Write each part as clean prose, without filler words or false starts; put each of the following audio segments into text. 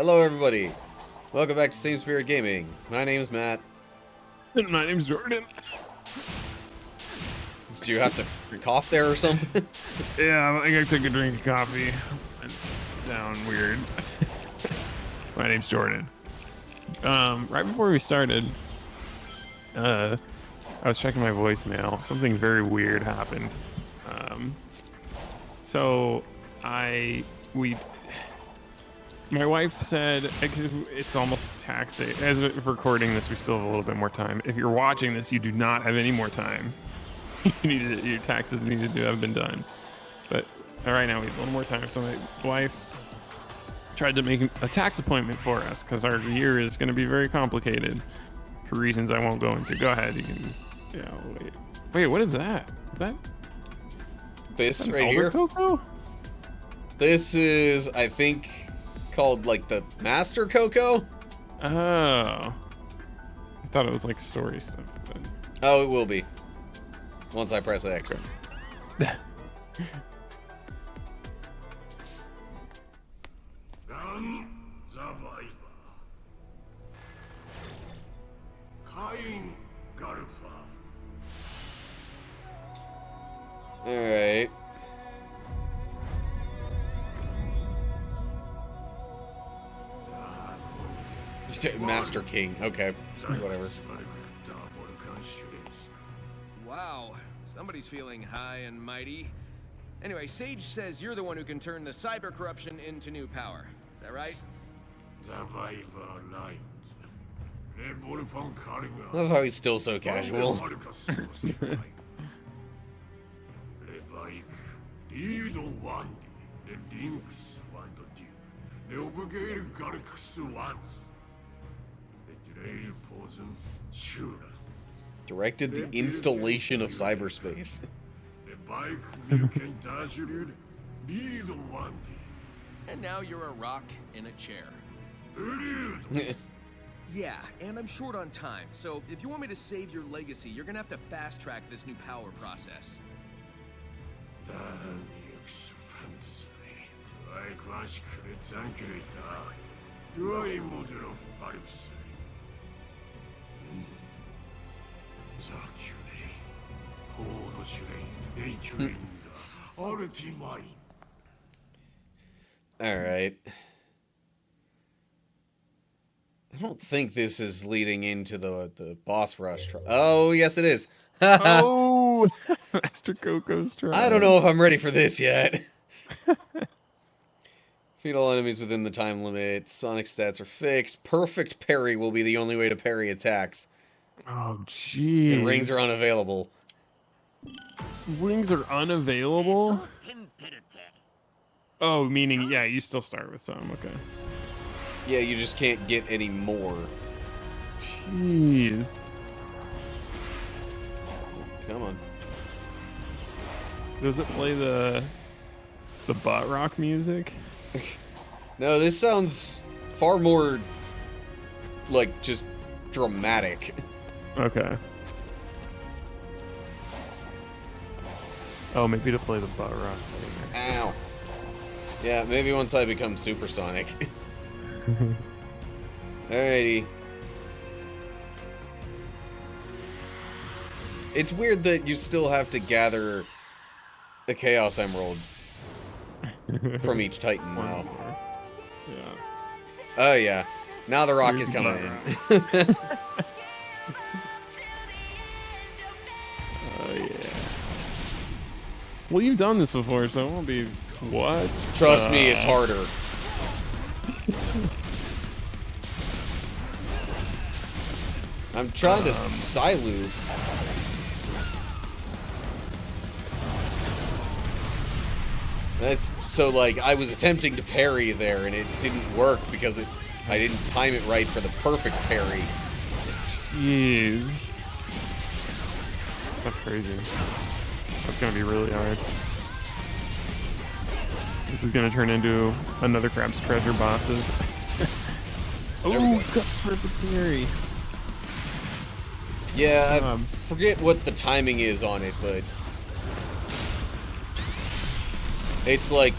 Hello, everybody. Welcome back to Same Spirit Gaming. My name is Matt. And my name's Jordan. Did you have to cough there or something? Yeah, I think I took a drink of coffee. And down weird. My name's Jordan. Right before we started, I was checking my voicemail. Something very weird happened. My wife said, it's almost tax day. As of recording this, we still have a little bit more time. If you're watching this, you do not have any more time. Your taxes needed to have been done. But right now we have a little more time. So my wife tried to make a tax appointment for us because our year is going to be very complicated for reasons I won't go into. Go ahead. You can. Yeah. Wait. What is that? Is that This right here? Koco? This is, I think, called like the Master Koco. Oh. I thought it was like story stuff. But... Oh, it will be. Once I press X. Alright. Master King. Okay. Whatever. Wow. Somebody's feeling high and mighty. Anyway, Sage says you're the one who can turn the cyber corruption into new power. Is that right? I love how he's still so casual. Directed the installation of cyberspace. And now you're a rock in a chair. Yeah, and I'm short on time, so if you want me to save your legacy, you're gonna have to fast-track this new power process. Alright. I don't think this is leading into the boss rush. Oh, yes it is. Oh! Master Koco's try. I don't know if I'm ready for this yet. Defeat all enemies within the time limit. Sonic stats are fixed. Perfect parry will be the only way to parry attacks. Oh, jeez. And rings are unavailable. Rings are unavailable? Oh, meaning, yeah, you still start with some. Okay. Yeah, you just can't get any more. Jeez. Come on. Does it play the butt rock music? No, this sounds far more like just dramatic. Okay. Oh, maybe to play the butt rock later. Ow. Yeah, maybe once I become supersonic. Alrighty. It's weird that you still have to gather the Chaos Emerald from each Titan now. Yeah. Oh yeah. Now the rock is coming in. Oh yeah. Well, you've done this before, so it won't be what? Trust me, it's harder. I'm trying to Psyloop. So like I was attempting to parry there and it didn't work because I didn't time it right for the perfect parry. Jeez. That's crazy. That's gonna be really hard. This is gonna turn into another Crab's Treasure bosses. Oh, perfect parry. Yeah, I forget what the timing is on it, but it's like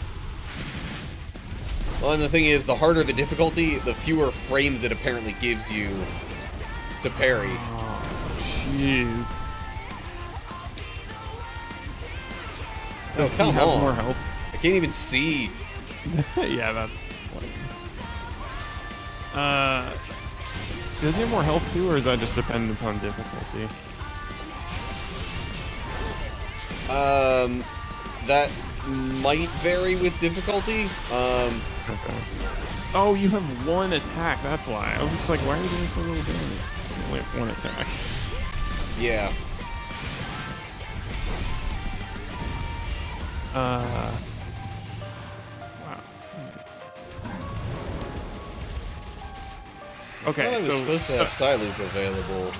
Well, and the thing is, the harder the difficulty, the fewer frames it apparently gives you to parry. Oh, jeez. Oh, Does he come have on. more health? I can't even see. Yeah, that's. Does he have more health too, or is that just dependent upon difficulty? That might vary with difficulty. Okay. Oh, you have one attack. That's why. I was just like, why are you doing so little damage? Only have one attack. Yeah. Wow. I Okay, thought I was so supposed to have side loop available.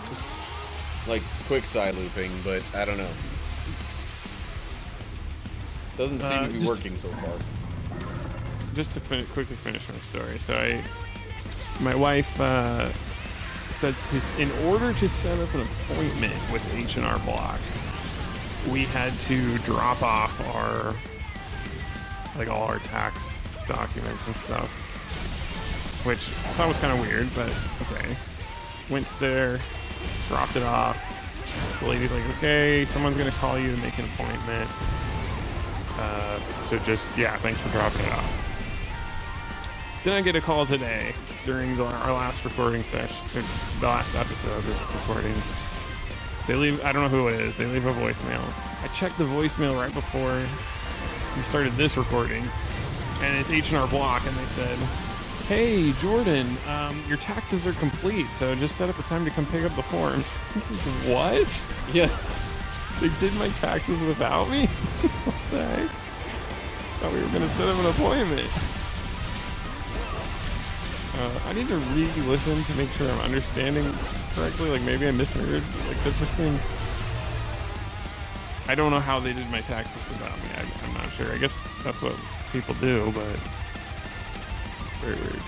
Like, quick side looping, but I don't know. Doesn't seem to be just- working so far. just to quickly finish my story. So my wife said in order to set up an appointment with H&R Block, we had to drop off all our tax documents and stuff, which I thought was kind of weird, but okay. Went there, dropped it off. The lady's like, okay, someone's gonna call you to make an appointment. So just, yeah, thanks for dropping it off. Then I get a call today during our last recording session, the last episode of recording. They leave, I don't know who it is, they leave a voicemail. I checked the voicemail right before we started this recording, and it's H&R Block, and they said, hey, Jordan, your taxes are complete, so just set up a time to come pick up the forms. What? Yeah. They did my taxes without me? What the heck? Thought we were going to set up an appointment. I need to re-listen to make sure I'm understanding correctly. Like, maybe I misheard. Like, this thing. I don't know how they did my taxes without me. I'm not sure. I guess that's what people do, but very weird.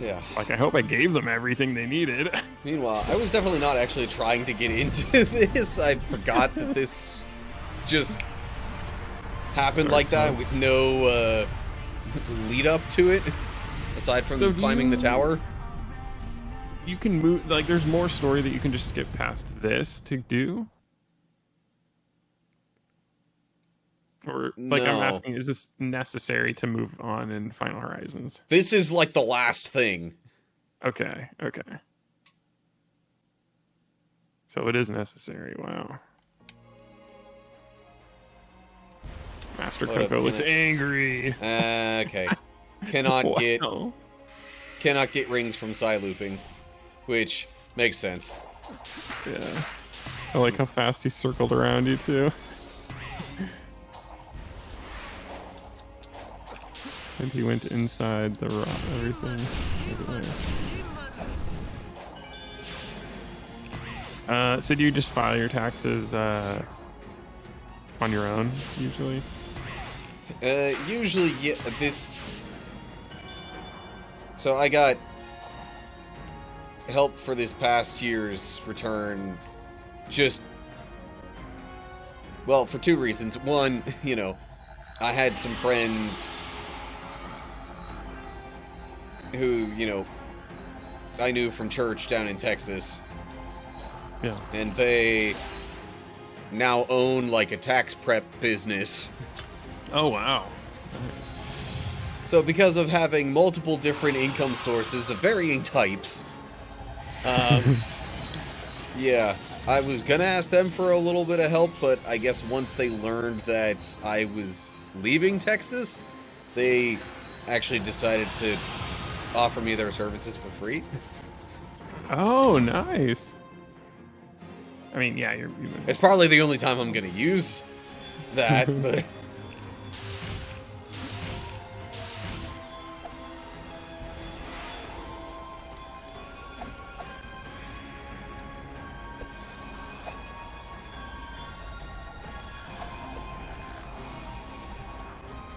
Yeah. Like, I hope I gave them everything they needed. Meanwhile, I was definitely not actually trying to get into this. I forgot that this just happened like that with no lead up to it, aside from So climbing the tower. You can move, like, there's more story that you can just skip past this to do? Or, like, I'm No. asking, is this necessary to move on in Final Horizons? This is like the last thing. Okay. So it is necessary, wow. Master What up, Koco looks can I- angry. Okay. Cannot Wow. get rings from side looping, which makes sense. Yeah. I like how fast he circled around you, too. And he went inside the rock, everything. So do you just file your taxes on your own, usually? Usually, yeah, this... So I got help for this past year's return just... Well, for two reasons. One, you know, I had some friends who, you know, I knew from church down in Texas, Yeah. and they now own, like, a tax prep business. Oh, wow. So because of having multiple different income sources of varying types, yeah, I was gonna ask them for a little bit of help, but I guess once they learned that I was leaving Texas, they actually decided to offer me their services for free. Oh, nice. I mean, yeah, you've been... It's probably the only time I'm gonna use that, but...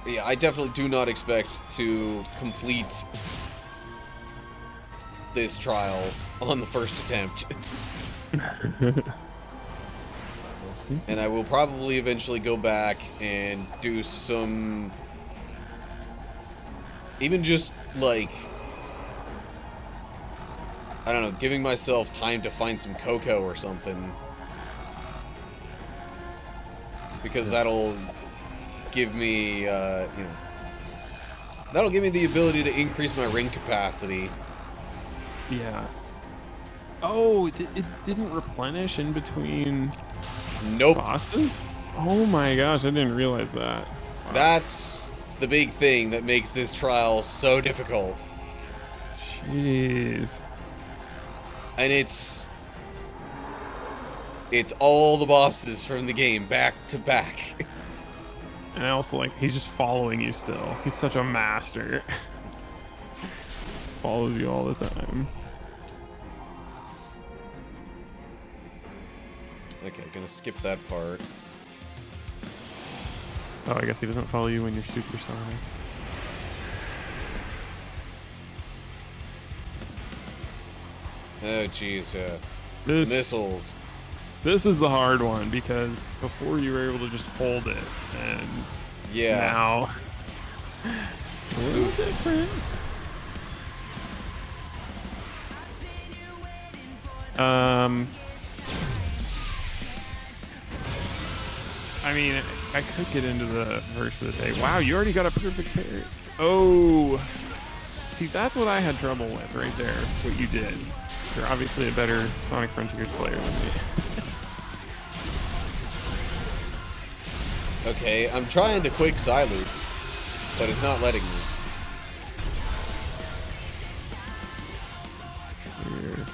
Yeah, I definitely do not expect to complete this trial on the first attempt. And I will probably eventually go back and do some even just, like, I don't know, giving myself time to find some Koco or something. Because that'll give me, that'll give me the ability to increase my ring capacity. Yeah. Oh, it didn't replenish in between Nope. bosses? Oh my gosh, I didn't realize that. Wow. That's the big thing that makes this trial so difficult. Jeez. And it's all the bosses from the game, back to back. And I also like, he's just following you still. He's such a master. Follows you all the time. Okay, gonna skip that part. Oh, I guess he doesn't follow you when you're supersonic. Oh, jeez, yeah. This, Missiles. This is the hard one, because before you were able to just hold it, and Yeah. now... a little different. I mean, I could get into the verse of the day. Wow, you already got a perfect parry. Oh, see, that's what I had trouble with right there. What you did. You're obviously a better Sonic Frontiers player than me. Okay, I'm trying to quick Psyloop, but it's not letting me. Weird.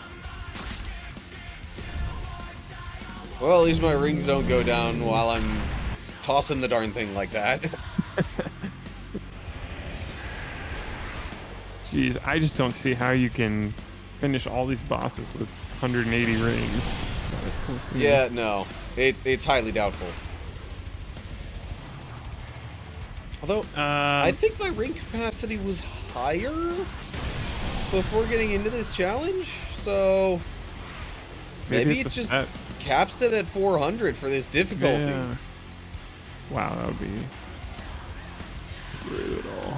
Well, at least my rings don't go down while I'm tossing the darn thing like that. Jeez, I just don't see how you can finish all these bosses with 180 rings. We'll see. Yeah, no. It's highly doubtful. Although, I think my ring capacity was higher before getting into this challenge, so maybe it just caps it at 400 for this difficulty. Yeah. Wow, that would be brutal.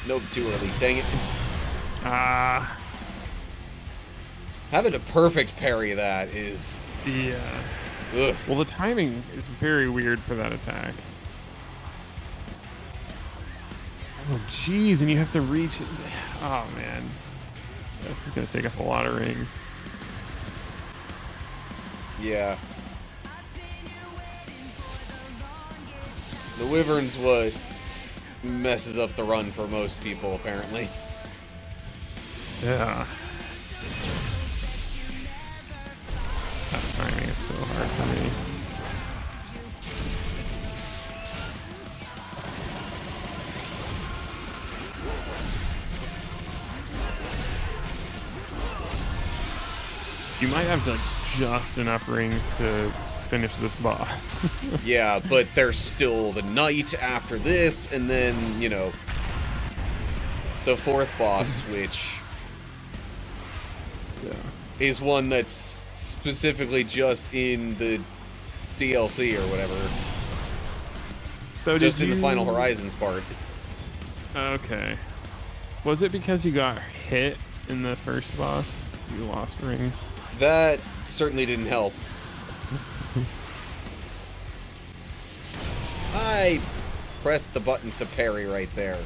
Nope, too early. Dang it. Having a perfect parry that is... Yeah. Ugh. Well, the timing is very weird for that attack. Oh, jeez, and you have to reach it. Oh, man. This is going to take up a lot of rings. Yeah. The Wyvern's what messes up the run for most people, apparently. Yeah. That timing is so hard for me. You might have like just enough rings to finish this boss. Yeah, but there's still the night after this, and then, you know, the fourth boss, which is one that's specifically just in the DLC or whatever. So just in the Final Horizons part. Okay. Was it because you got hit in the first boss? You lost rings? That certainly didn't help. I pressed the buttons to parry right there.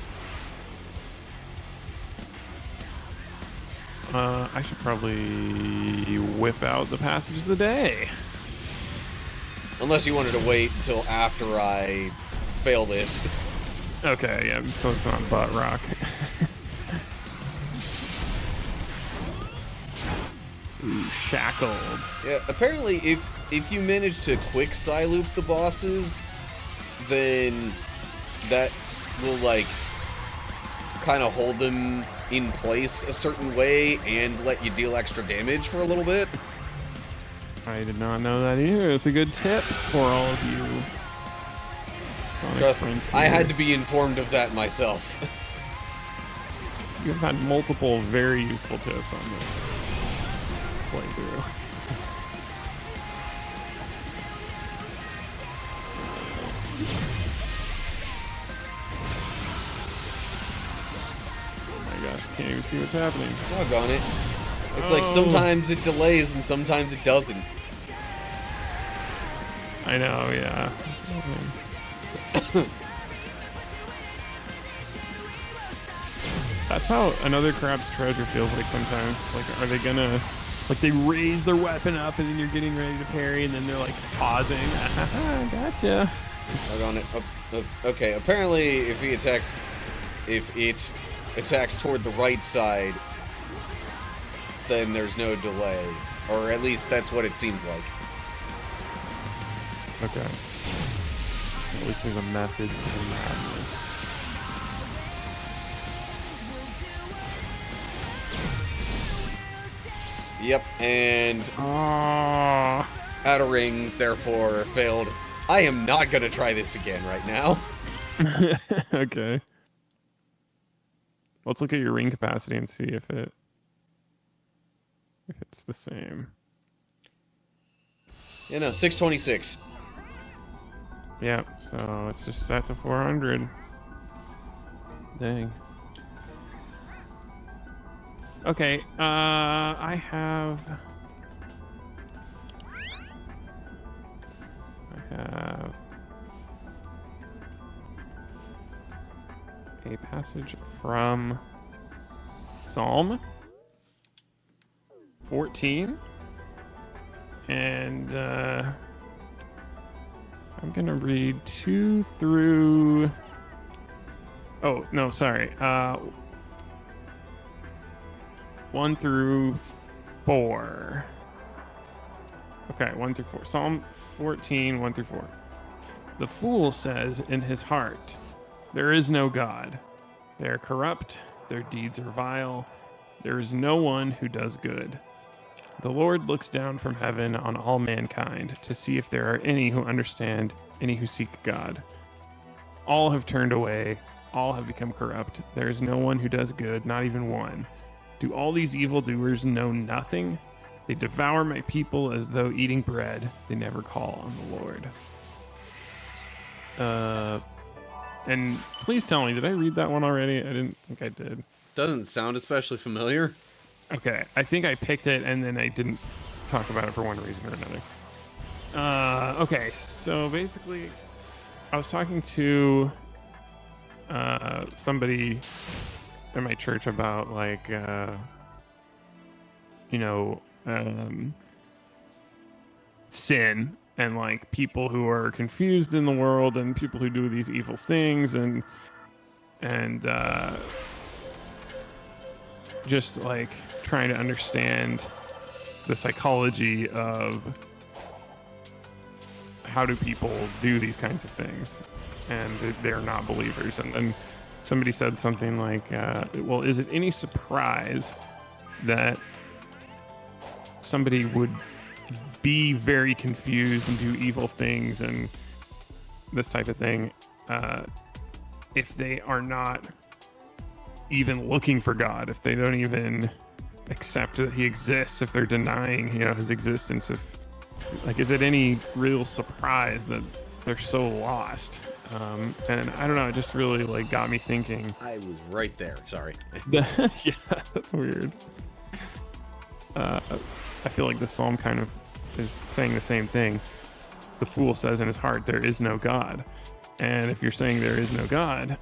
I should probably whip out the passage of the day. Unless you wanted to wait until after I fail this. Okay, yeah, so it's not butt rock. Ooh, shackled. Yeah, apparently if you manage to quick Psyloop the bosses, then that will, like, kind of hold them in place a certain way and let you deal extra damage for a little bit. I did not know that either. It's a good tip for all of you. Trust me, I had to be informed of that myself. You've had multiple very useful tips on this playthrough. gosh, I can't even see what's happening. Doggone it. It's like sometimes it delays and sometimes it doesn't. I know, yeah. That's how another crap's treasure feels like sometimes. It's like, are they gonna, like, they raise their weapon up and then you're getting ready to parry and then they're like pausing. Gotcha. Doggone it. Okay, apparently if it attacks toward the right side, then there's no delay. Or at least that's what it seems like. Okay. At least there's a method to the madness. Yep, and Oh. out of rings, therefore failed. I am not gonna try this again right now. Okay. Let's look at your ring capacity and see if it's the same. You know, 626. Yep, so it's just set to 400. Dang. Okay, I have a passage from Psalm 14, and I'm gonna read 2 through. Oh no, sorry. 1 through 4. Okay, 1 through 4. Psalm 14, 1 through 4. The fool says in his heart, "There is no God." They are corrupt, their deeds are vile. There is no one who does good. The Lord looks down from heaven on all mankind to see if there are any who understand, any who seek God. All have turned away, all have become corrupt. There is no one who does good, not even one. Do all these evildoers know nothing? They devour my people as though eating bread. They never call on the Lord. And please tell me, did I read that one already? I didn't think I did. Doesn't sound especially familiar. Okay, I think I picked it and then I didn't talk about it for one reason or another. Okay, so basically, I was talking to somebody in my church about like sin and like people who are confused in the world and people who do these evil things and just like trying to understand the psychology of how do people do these kinds of things, and they're not believers. And then somebody said something like, well, is it any surprise that somebody would be very confused and do evil things and this type of thing if they are not even looking for God, if they don't even accept that he exists, if they're denying, his existence, if is it any real surprise that they're so lost? And I don't know, it just really like got me thinking. I was right there. Sorry. Yeah, that's weird. I feel like the psalm kind of is saying the same thing. The fool says in his heart, there is no God. And if you're saying there is no God,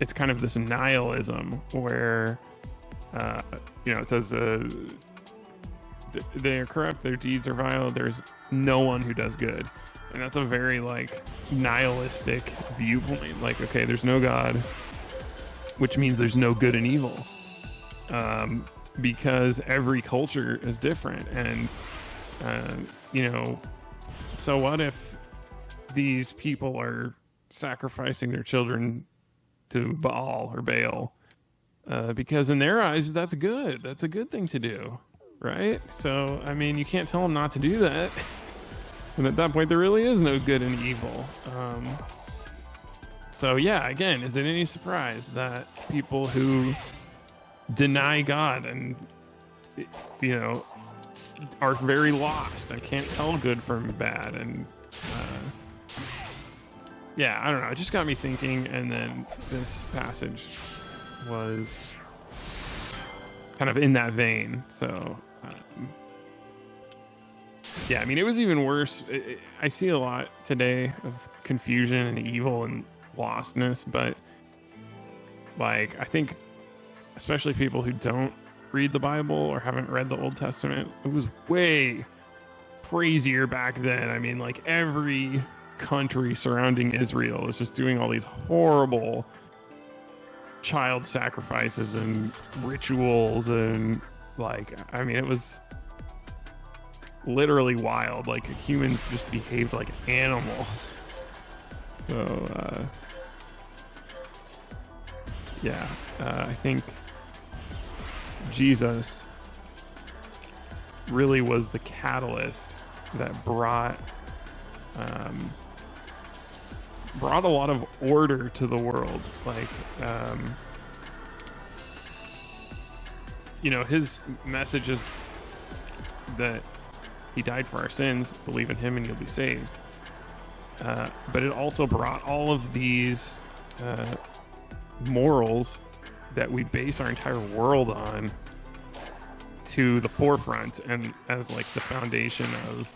it's kind of this nihilism where, it says they are corrupt, their deeds are vile, there's no one who does good. And that's a very like nihilistic viewpoint. Like, okay, there's no God, which means there's no good and evil. Because every culture is different. And, so what if these people are sacrificing their children to Baal or Baal? Because in their eyes, that's good. That's a good thing to do, right? So, I mean, you can't tell them not to do that. And at that point, there really is no good and evil. So, yeah, again, is it any surprise that people who deny God and, are very lost and can't tell good from bad? And, I don't know. It just got me thinking. And then this passage was kind of in that vein. So, yeah, I mean, it was even worse. I see a lot today of confusion and evil and lostness, but like, I think especially people who don't read the Bible or haven't read the Old Testament, it was way crazier back then. I mean, like, every country surrounding Israel was just doing all these horrible child sacrifices and rituals, and like, I mean, it was literally wild. Like, humans just behaved like animals. So yeah, I think Jesus really was the catalyst that brought a lot of order to the world. Like, you know, his message is that he died for our sins, believe in him and you'll be saved. But it also brought all of these morals that we base our entire world on to the forefront, and as like the foundation of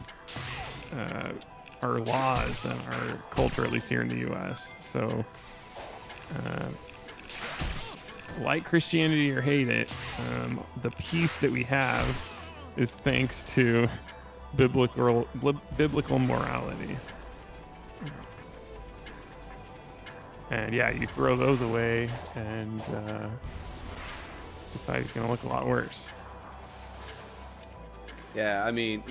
our laws and our culture, at least here in the US. So like Christianity or hate it, the peace that we have is thanks to biblical morality. And yeah, you throw those away and society's gonna look a lot worse. Yeah, I mean,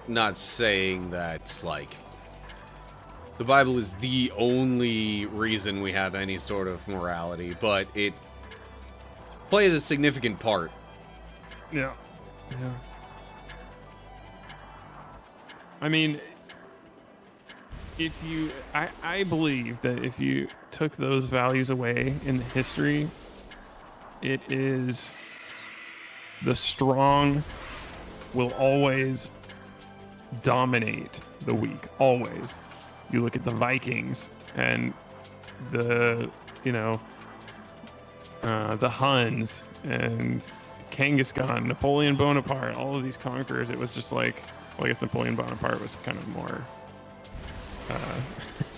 not saying that, like, the Bible is the only reason we have any sort of morality, but it played a significant part. Yeah. Yeah. I mean, I believe that if you took those values away in the history, it is the strong will always dominate the weak, always. You look at the Vikings and the Huns and Genghis Khan, Napoleon Bonaparte, all of these conquerors. It was just like, well, I guess Napoleon Bonaparte was kind of more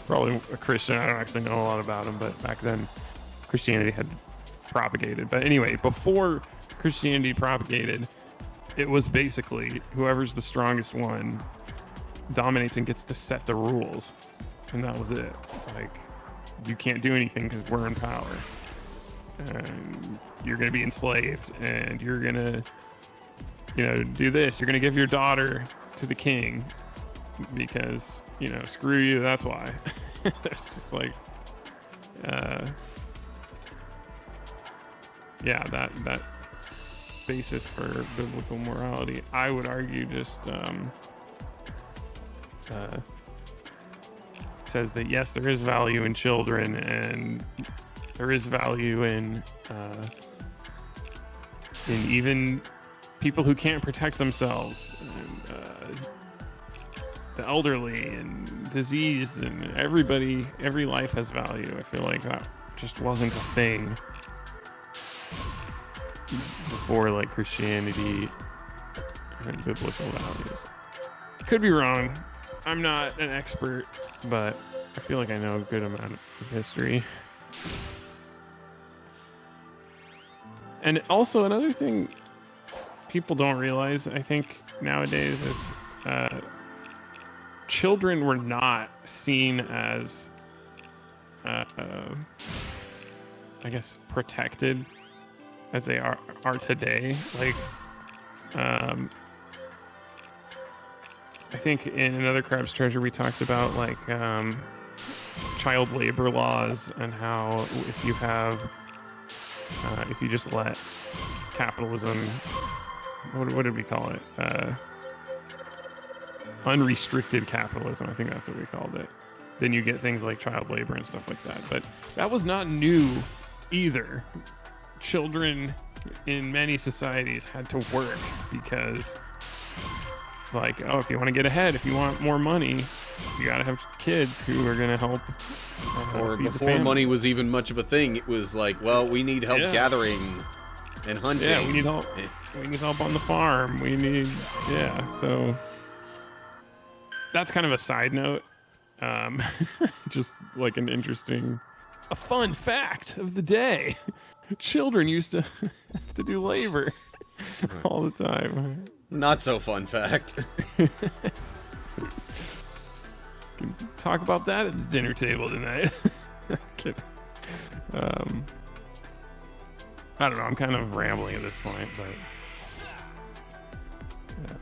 probably a Christian. I don't actually know a lot about him, but back then Christianity had propagated. But anyway, before Christianity propagated, it was basically whoever's the strongest one dominates and gets to set the rules, and that was it. Like, you can't do anything because we're in power, and you're gonna be enslaved, and you're gonna, do this. You're gonna give your daughter to the king because, screw you. That's why. That's just like, yeah, that basis for biblical morality, I would argue, just says that yes, there is value in children, and there is value in even people who can't protect themselves, and the elderly and diseased, and every life has value. I feel like that just wasn't a thing before, like, Christianity and biblical values. Could be wrong. I'm not an expert, but I feel like I know a good amount of history. And also, another thing people don't realize, I think, nowadays is children were not seen as, I guess, protected as they are today. Like, I think in another Crab's Treasure we talked about, like, child labor laws, and how if you just let capitalism, what did we call it? Unrestricted capitalism, I think that's what we called it. Then you get things like child labor and stuff like that. But that was not new either. Children in many societies had to work because, like, oh, if you want to get ahead, if you want more money, you gotta have kids who are gonna help. Or feed the before family. money was even much of a thing, it was like, well, we need help Yeah. gathering and hunting. Yeah, we need help. Eh, We need help on the farm. We need, so that's kind of a side note. Just like a fun fact of the day. Children used to have to do labor all the time. Not so fun fact. Can talk about that at the dinner table tonight. Kidding. I don't know. I'm kind of rambling at this point, but yeah.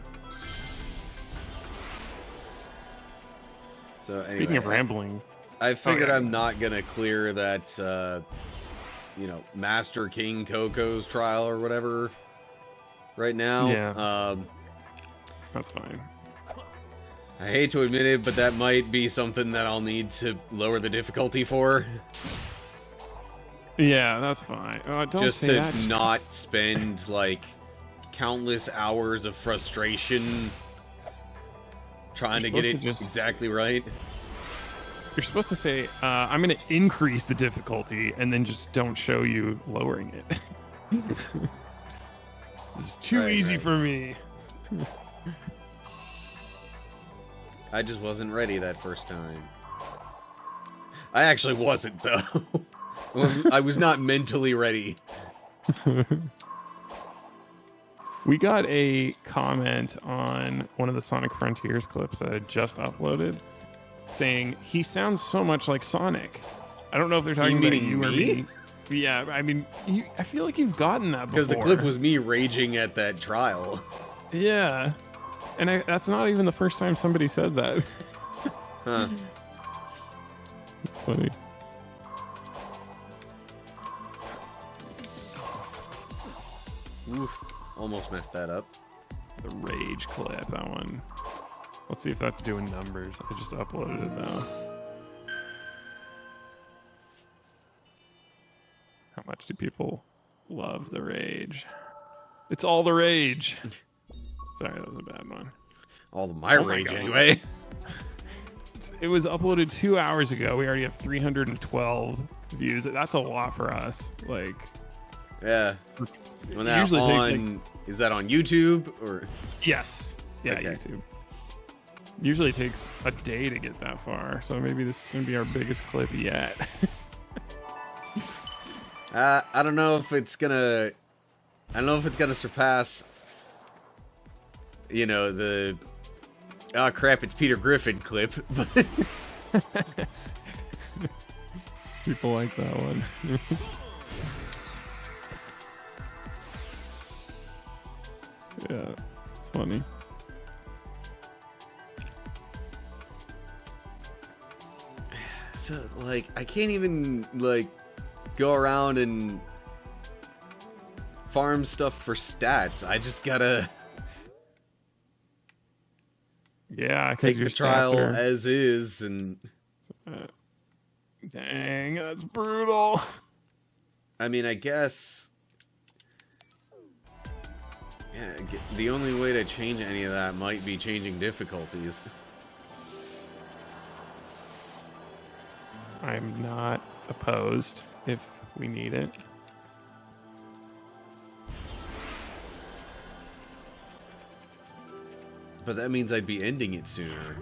So anyway, Speaking of rambling, I figured yeah. I'm not gonna clear that, Master King Koco's trial or whatever right now. Yeah. That's fine. I hate to admit it, but that might be something that I'll need to lower the difficulty for. Yeah, that's fine. Don't Just say to that. not spend, like, countless hours of frustration trying to You're get it supposed to just- exactly right. You're supposed to say, I'm going to increase the difficulty, and then just don't show you lowering it. This is too Right, easy right. for me. I just wasn't ready that first time. I actually wasn't, though. I was not mentally ready. We got a comment on one of the Sonic Frontiers clips that I just uploaded saying, he sounds so much like Sonic. I don't know if they're talking about meaning you or me? me. Yeah, I mean, I feel like you've gotten that before. Because the clip was me raging at that trial. Yeah. And that's not even the first time somebody said that. Huh. It's funny. Oof. Almost messed that up. The rage clip, that one. Let's see if that's doing numbers. I just uploaded it though. How much do people love the rage? It's all the rage. Sorry, that was a bad one. All my Oh my rage, God. anyway. It was uploaded 2 hours ago. We already have 312 views. That's a lot for us. Like, Yeah. When that usually takes, on, is that on YouTube or? yes. Yeah, Okay. YouTube. Usually takes a day to get that far. So maybe this is going to be our biggest clip yet. I don't know if it's gonna. I don't know if it's gonna surpass. You know the. Oh crap! It's Peter Griffin clip. People like that one. Yeah, it's funny. So like, I can't even like go around and farm stuff for stats. I just gotta Yeah, 'cause take your the trial stats are- as is, and Dang, that's brutal. I mean, I guess. Yeah, the only way to change any of that might be changing difficulties. I'm not opposed if we need it. But that means I'd be ending it sooner.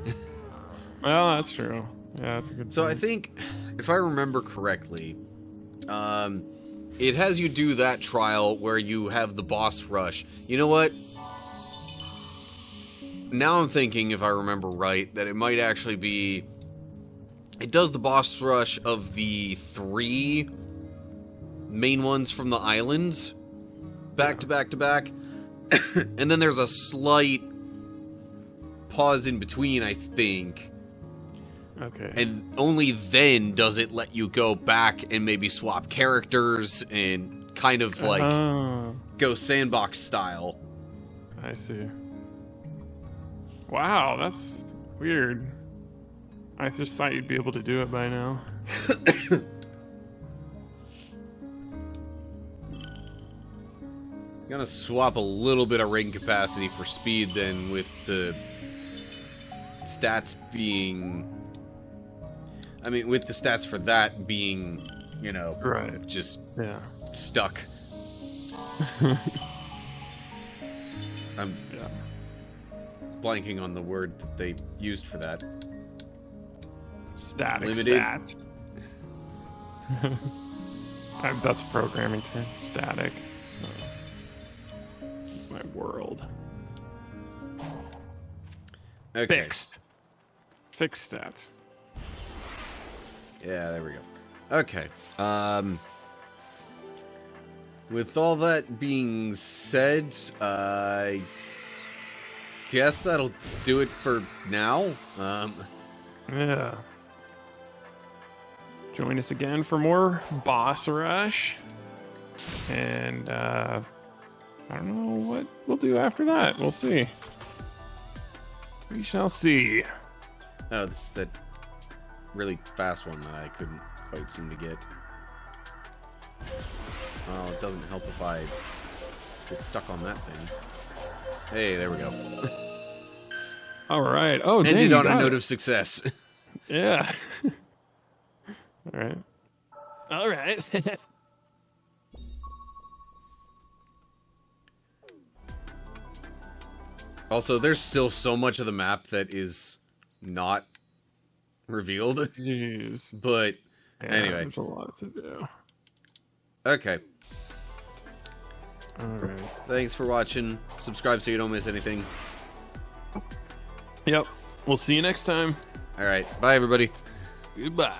Well, that's true. Yeah, that's a good So I point. think, if I remember correctly, it has you do that trial where you have the boss rush. You know what? Now I'm thinking, if I remember right, that it might actually be... It does the boss rush of the 3 main ones from the islands. Back to back to back. And then there's a slight pause in between, I think. Okay. And only then does it let you go back and maybe swap characters and kind of like Oh, go sandbox style. I see. Wow, that's weird. I just thought you'd be able to do it by now. Gonna swap a little bit of ring capacity for speed then with the stats being... I mean, with the stats for that being, you know, Right. just Yeah. stuck. I'm Yeah. blanking on the word that they used for that. Static Limited? stats. That's a programming term. Static. It's my world. Okay. Fixed stats. Yeah, there we go. Okay. With all that being said, I guess that'll do it for now. Yeah. Join us again for more boss rush. And I don't know what we'll do after that. We'll see. We shall see. Oh, this is that really fast one that I couldn't quite seem to get. Oh, it doesn't help if I get stuck on that thing. Hey, there we go. All right. Oh, dang, Ended you on a got note it. of success. Yeah. All right. All right. Also, there's still so much of the map that is not revealed. Jeez. But Yeah, anyway. there's a lot to do. Okay. All right. Thanks for watching. Subscribe so you don't miss anything. Yep. We'll see you next time. All right. Bye, everybody. Goodbye.